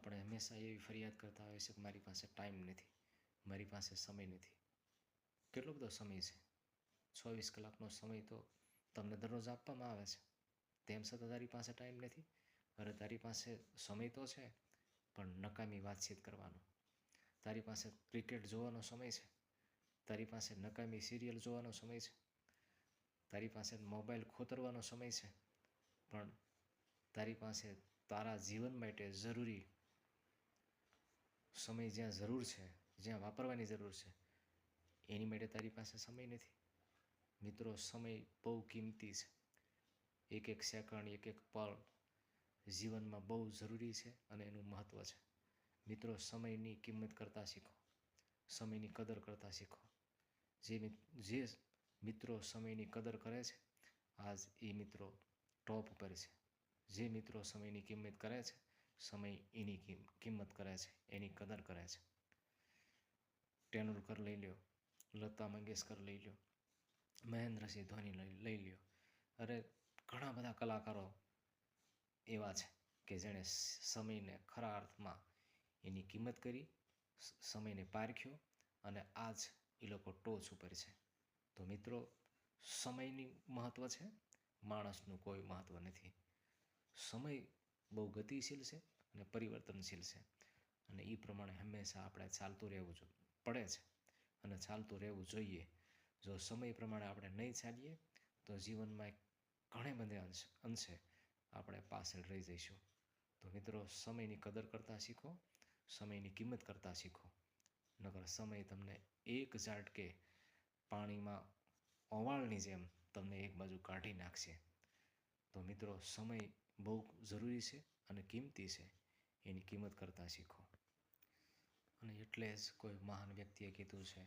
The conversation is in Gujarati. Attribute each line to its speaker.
Speaker 1: આપણે હંમેશા એવી ફરિયાદ કરતા હોય છે કે મારી પાસે ટાઈમ નથી, મારી પાસે સમય નથી. કેટલો બધો સમય છે? 24 કલાકનો સમય તો તમને દરરોજ આપવામાં આવે છે. તેમ છતાં તારી પાસે ટાઈમ નથી. અરે તારી પાસે સમય તો છે, પણ નકામી વાતચીત કરવાનો. તારી પાસે ક્રિકેટ જોવાનો સમય છે, તારી પાસે નકામી સિરિયલ જોવાનો સમય છે, તારી પાસે મોબાઈલ ખોતરવાનો સમય છે, પણ તારી પાસે તારા જીવન માટે જરૂરી સમય જ્યાં જરૂર છે, જ્યાં વાપરવાની જરૂર છે, એની માટે તારી પાસે સમય નથી. મિત્રો, સમય બહુ કિંમતી છે. એક એક સેકન્ડ, એક એક પળ જીવનમાં બહુ જરૂરી છે અને એનું મહત્ત્વ છે. મિત્રો, સમયની કિંમત કરતાં શીખો, સમયની કદર કરતાં શીખો. જે મિત્રો સમયની કદર કરે છે, આજ એ મિત્રો ટોપ પર છે. જે મિત્રો સમયની કિંમત કરે છે, સમય એની કિંમત કરે છે, એની કદર કરે છે. તેંડુલકર લઈ લ્યો, લતા મંગેશકર લઈ લ્યો, મહેન્દ્રસિંહ ધોની લઈ લ્યો. અરે ઘણા બધા કલાકારો એવા છે કે જેણે સમયને ખરા અર્થમાં એની કિંમત કરી, સમયને પારખ્યો અને આજ એ લોકો ટોચ ઉપર છે. તો મિત્રો, સમયની મહત્ત્વ છે, માણસનું કોઈ મહત્ત્વ નથી. સમય બહુ ગતિશીલ છે અને પરિવર્તનશીલ છે, અને એ પ્રમાણે હંમેશા આપણે ચાલતું રહેવું પડે છે અને ચાલતું રહેવું જોઈએ. જો સમય પ્રમાણે આપણે નહીં ચાલીએ તો જીવનમાં ઘણે બધે અંશે આપણે પાછળ રહી જઈશું. તો મિત્રો, સમયની કદર કરતાં શીખો, સમયની કિંમત કરતાં શીખો. નકર સમય તમને એક ઝાટકે પાણીમાં ઓવાળની જેમ તમને એક બાજુ કાઢી નાખશે. તો મિત્રો, સમય બહુ જરૂરી છે અને કિંમતી છે. એની કિંમત કરતાં શીખો. અને એટલે જ કોઈ મહાન વ્યક્તિએ કીધું છે